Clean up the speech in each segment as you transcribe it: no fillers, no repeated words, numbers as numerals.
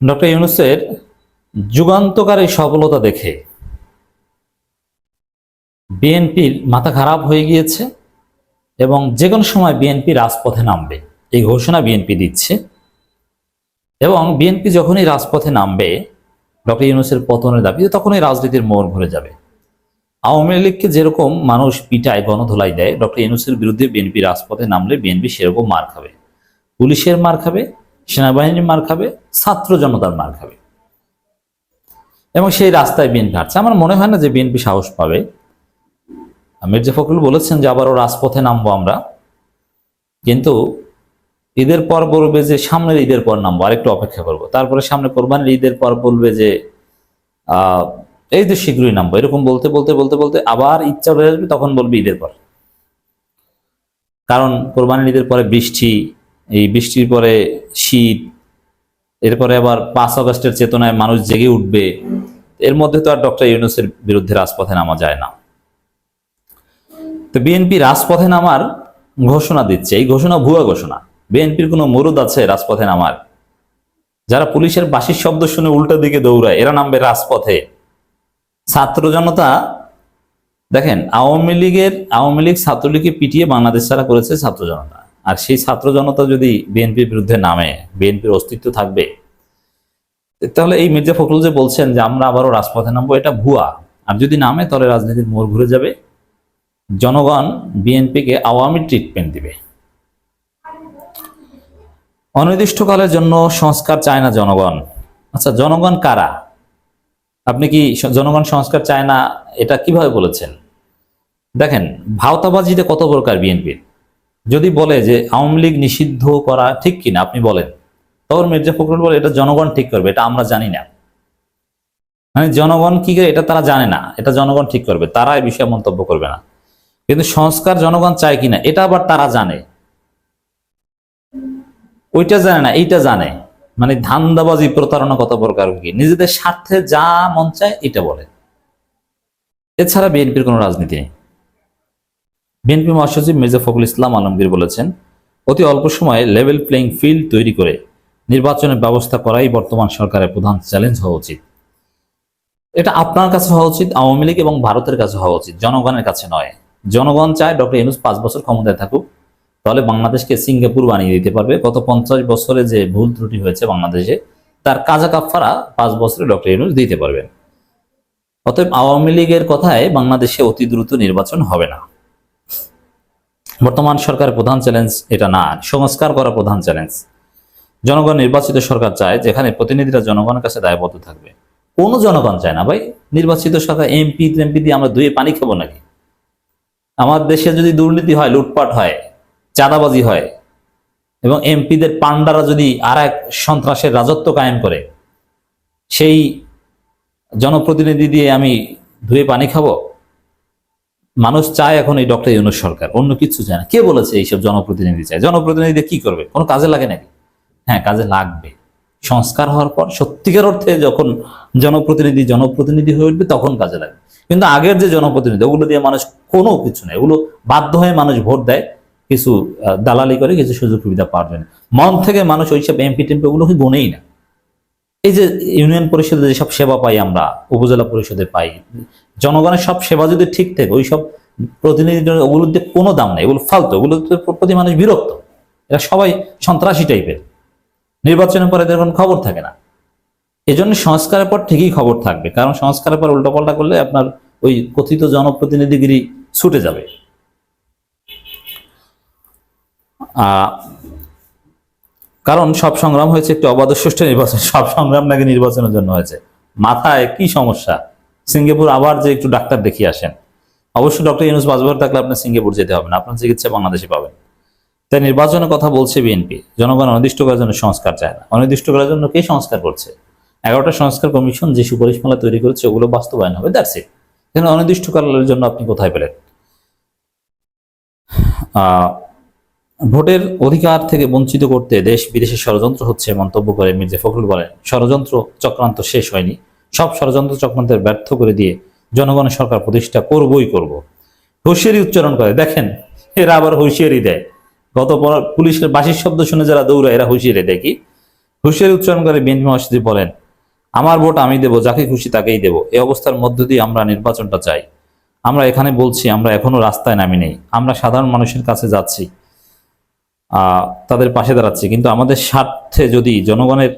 Doctor ইউনূসের যুগান্তকারী সফলতা দেখে বিএনপির মাথা খারাপ হয়ে গিয়েছে এবং যে কোনো সময় বিএনপি রাজপথে নামবে এই ঘোষণা বিএনপি দিচ্ছে। এবং বিএনপি যখনই রাজপথে নামবে ডক্টর ইউনূসের পতনের দাবিতে তখনই রাজনীতির মোড় ঘুরে যাবে। আওয়ামী লীগকে যেরকম মানুষ পিটায় গণধোলাই দেয়, ডক্টর ইউনূসের বিরুদ্ধে বিএনপি রাজপথে নামলে বিএনপি সেরকম মার খাবে। পুলিশের মার খাবে, সেনাবাহিনীর মার খাবে, ছাত্র জনতার মার খাবে এবং সেই রাস্তায় বিএনপি হাঁটছে। আমার মনে হয় না যে বিএনপি সাহস পাবে। মির্জা ফখরুল বলেছেন যে আবারও রাজপথে নামবো আমরা, কিন্তু ঈদের পর বলবে যে সামনের ঈদের পর নামবো, আরেকটু অপেক্ষা করবো, তারপরে সামনে কোরবানির ঈদের পর বলবে যে এই তো শীঘ্রই নামবো। এরকম বলতে বলতে বলতে বলতে আবার ইচ্ছা হয়ে আসবে, তখন বলবে ঈদের পর। কারণ কোরবানির ঈদের পরে বৃষ্টি, এই বৃষ্টির পরে শীত, এরপরে আবার 5 আগস্টের চেতনায় মানুষ জেগে উঠবে। এর মধ্যে তো আর ডক্টর ইউনূসের বিরুদ্ধে রাজপথে নামা যায় না। তো বিএনপি রাজপথে নামার ঘোষণা দিচ্ছে, এই ঘোষণা ভুয়া ঘোষণা। বিএনপির কোনো মরুদ আছে রাজপথে নামার? যারা পুলিশের বাঁশির শব্দ শুনে উল্টো দিকে দৌড়ায় এরা নামবে রাজপথে। ছাত্র জনতা দেখেন, আওয়ামী লীগ ছাত্রলীগকে পিটিয়ে বাংলাদেশ ছাড়া করেছে ছাত্র জনতা। আর সেই ছাত্র জনতা যদি বিএনপির বিরুদ্ধে নামে, বিএনপির অস্তিত্ব থাকবে? তাহলে এই মির্জা ফখরুল যে বলছেন যে আমরা আবারও রাজপথে নামবো, এটা ভুয়া। আর যদি নামে তাহলে রাজনীতির মোড় ঘুরে যাবে, জনগণ বিএনপিকে আওয়ামী ট্রিটমেন্ট দিবে। অনির্দিষ্টকালের জন্য সংস্কার চায় না জনগণ। আচ্ছা, জনগণ কারা? আপনি কি জনগণ সংস্কার চায় না এটা কিভাবে বলেছেন? দেখেন, ভাওতাবাজিতে কত প্রকার বিএনপির। যদি বলে যে আওয়ামী লীগ নিষিদ্ধ করা ঠিক কিনা আপনি বলেন, তখন মির্জা ফখরুল বলে এটা জনগণ ঠিক করবে, এটা আমরা জানি না। মানে জনগণ কি করে এটা তারা জানে না, এটা জনগণ ঠিক করবে, তারা এই বিষয়ে মন্তব্য করবে না। কিন্তু সংস্কার জনগণ চায় কিনা এটা আবার তারা জানে, ওইটা জানে না, এইটা জানে। মানে ধান্দাবাজি, প্রতারণা কত প্রকার কি, নিজেদের স্বার্থে যা মন চায় এটা বলে। এছাড়া বিএনপির কোনো রাজনীতি নেই। বিএনপি মহাসচিব মির্জা ফখরুল ইসলাম আলমগীর বলেছেন, অতি অল্প সময়ে লেভেল প্লেইং ফিল্ড তৈরি করে নির্বাচনের ব্যবস্থা করাই বর্তমান সরকারের প্রধান চ্যালেঞ্জ হওয়া উচিত। এটা আপনার কাছে হওয়া উচিত, আওয়ামী লীগ এবং ভারতের কাছে হওয়া উচিত, জনগণের কাছে নয়। জনগণ চায় ডক্টর ইউনূস 5 বছর ক্ষমতায় থাকুক, তাহলে বাংলাদেশকে সিঙ্গাপুর বানিয়ে দিতে পারবে। গত 50 বছরে যে ভুল ত্রুটি হয়েছে বাংলাদেশে, তার কাজা কাফারা 5 বছরে ডক্টর ইউনূস দিতে পারবেন। অতএব আওয়ামী লীগের কথায় বাংলাদেশে অতি দ্রুত নির্বাচন হবে না। বর্তমান সরকারের প্রধান চ্যালেঞ্জ এটা না, সংস্কার করা প্রধান চ্যালেঞ্জ। জনগণ নির্বাচিত সরকার চায় যেখানে প্রতিনিধিরা জনগণের কাছে দায়বদ্ধ থাকবে। কোনো জনগণ চায় না ভাই নির্বাচিত সরকার এমপি দিয়ে আমরা ধুয়ে পানি খাবো নাকি? আমার দেশে যদি দুর্নীতি হয়, লুটপাট হয়, চাঁদাবাজি হয় এবং এমপিদের পান্ডারা যদি আর এক সন্ত্রাসের রাজত্ব কায়েম করে, সেই জনপ্রতিনিধি দিয়ে আমি ধুয়ে পানি খাবো? মানুষ চায় এখন এই ডক্টর ইউনূস সরকার, অন্য কিছু চায় না। কে বলেছে এইসব জনপ্রতিনিধি চায়? জনপ্রতিনিধি কি করবে? কোনো কাজে লাগে নাকি? হ্যাঁ, কাজে লাগবে। সংস্কার হওয়ার পর সত্যিকার অর্থে যখন জনপ্রতিনিধি হয়ে উঠবে তখন কাজে লাগবে। কিন্তু আগের যে জনপ্রতিনিধি, ওগুলো দিয়ে মানুষ কোনো কিছু নেই। ওগুলো বাধ্য হয়ে মানুষ ভোট দেয়, কিছু দালালি করে, কিছু সুযোগ সুবিধা পাওয়ার জন্য। মন থেকে মানুষ ওইসব এমপি টেম্পি ওগুলোকে গুনেই না। এই যে ইউনিয়ন পরিষদে যেসব সেবা পাই আমরা, উপজেলা পরিষদে পাই, জনগণের সব সেবা যদি ঠিক থাকে, ওইসব প্রতিনিধি ওগুলোতে কোনো দাম নেই, এগুলো ফালতু, ওগুলো প্রতি মানুষ বিরক্ত। এরা সবাই সন্ত্রাসী টাইপের। নির্বাচনের পরে এদের কোনো খবর থাকে না। এই জন্য সংস্কারের পর ঠিকই খবর থাকবে, কারণ সংস্কারের পর উল্টোপাল্টা করলে আপনার ওই কথিত জনপ্রতিনিধিগিরি ছুটে যাবে। কারণ সব সংগ্রাম হয়েছে একটি অবাধ সুষ্ঠু নির্বাচন, সব সংগ্রাম নাকি নির্বাচনের জন্য হয়েছে। মাথায় কি সমস্যা? সিঙ্গাপুর আবার যে একটু ডাক্তার দেখিয়ে আসেন। অবশ্যই ডক্টর ইউনূস বাজবার থাকলে আপনার সিঙ্গাপুর যেতে হবে না, আপনার চিকিৎসা বাংলাদেশে পাবেন। তাই নির্বাচনের কথা বলছে বিএনপি। জনগণ অনির্দিষ্টকালের জন্য সংস্কার চায় না। অনির্দিষ্টকালের জন্য কে সংস্কার করছে? 11টা সংস্কার কমিশন যে সুপারিশমালা তৈরি করেছে ওগুলো বাস্তবায়ন হবে, দ্যাটস ইট। এখানে অনির্দিষ্টকালের জন্য আপনি কোথায় পেলেন? ভোটের অধিকার থেকে বঞ্চিত করতে দেশ বিদেশে ষড়যন্ত্র হচ্ছে মন্তব্য করে মির্জা ফখরুল বলেন, ষড়যন্ত্র চক্রান্ত শেষ হয়নি, সব ষড়যন্ত্র চক্রান্তের ব্যর্থ করে দিয়ে জনগণের সরকার প্রতিষ্ঠা করবই করব। হুঁশিয়ারি উচ্চারণ করে। দেখেন, এরা আবার হুঁশিয়ারি দেয়। পুলিশের বাঁশির শব্দ শুনে যারা দৌড়ায় এরা হুঁশিয়ারি দেয় কি, হুঁশিয়ারি উচ্চারণকারী বিএনপি মহাসচিব বলেন, আমার ভোট আমি দেব, যাকে খুশি তাকেই দেব। এই অবস্থার মধ্য দিয়ে আমরা নির্বাচনটা চাই। আমরা এখানে বলছি, আমরা এখনো রাস্তায় নামি নেই, আমরা সাধারণ মানুষের কাছে যাচ্ছি, তাদের পাশে দাঁড়াচ্ছি, কিন্তু আমাদের স্বার্থে যদি, জনগণের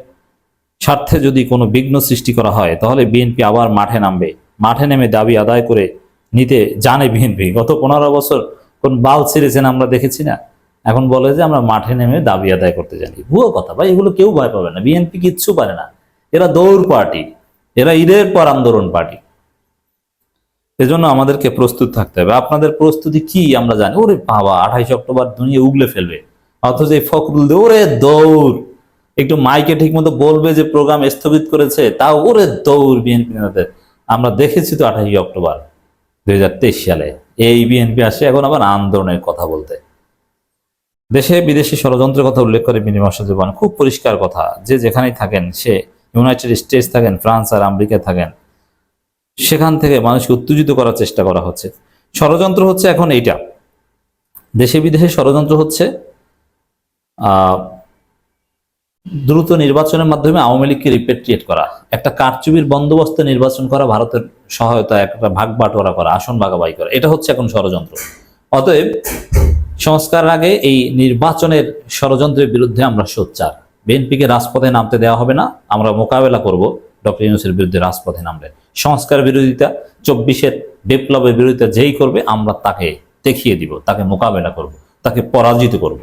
স্বার্থে যদি কোনো বিঘ্ন সৃষ্টি করা হয়, তাহলে বিএনপি আবার মাঠে নামবে। মাঠে নেমে দাবি আদায় করে নিতে জানে বিএনপি। গত 15 বছর কোন বাল ছিঁড়েছেন আমরা দেখেছি না? এখন বলে যে আমরা মাঠে নেমে দাবি আদায় করতে জানি। ভুয়ো কথা ভাই, এগুলো কেউ ভয় পাবে না। বিএনপি কিচ্ছু পারে না, এরা দৌড় পার্টি, এরা ঈদের পর আন্দোলন পার্টি। এজন্য আমাদেরকে প্রস্তুত থাকতে হবে। আপনাদের প্রস্তুতি কি আমরা জানি। ওরে বাবা, 28 অক্টোবর দুনিয়া উগলে ফেলবে, অথচ এই ফখরুল ওরে দৌড়, একটু মাইকে ঠিক মতো বলবে যে প্রোগ্রাম স্থগিত করেছে, তাও ওরে দৌড় বিএনপি নেতাদের। আমরা দেখেছি তো 28 অক্টোবর 2023 সালে এই বিএনপি আসে এখন আবার আন্দোলনের কথা বলতে। দেশে বিদেশি ষড়যন্ত্রের কথা উল্লেখ করে বিনিময় মহাসচিব বলেন, খুব পরিষ্কার কথা, যে যেখানেই থাকেন, সে ইউনাইটেড স্টেটস থাকেন, ফ্রান্স আর আমেরিকা থাকেন, সেখান থেকে মানুষকে উত্তেজিত করার চেষ্টা করা হচ্ছে। ষড়যন্ত্র হচ্ছে এখন এইটা, দেশে বিদেশে ষড়যন্ত্র হচ্ছে দ্রুত নির্বাচনের মাধ্যমে আওয়ামী লীগকে রিপেট্রিয়েট করা, একটা কারচুপির বন্দোবস্ত নির্বাচন করা, ভারতের সহায়তায় একটা ভাগ বাটোয়ারা করা, আসন ভাগাভাগি করা, এটা হচ্ছে এখন ষড়যন্ত্র। অতএব সংস্কার আগে এই নির্বাচনের ষড়যন্ত্রের বিরুদ্ধে আমরা সোচ্চার। বিএনপিকে রাজপথে নামতে দেওয়া হবে না, আমরা মোকাবেলা করব ডক্টর ইউনূসের বিরুদ্ধে রাজপথে নামলে। সংস্কার বিরোধিতা, 24-এর বিপ্লবের বিরোধিতা যেই করবে আমরা তাকে দেখিয়ে দিব, তাকে মোকাবেলা করব, তাকে পরাজিত করব।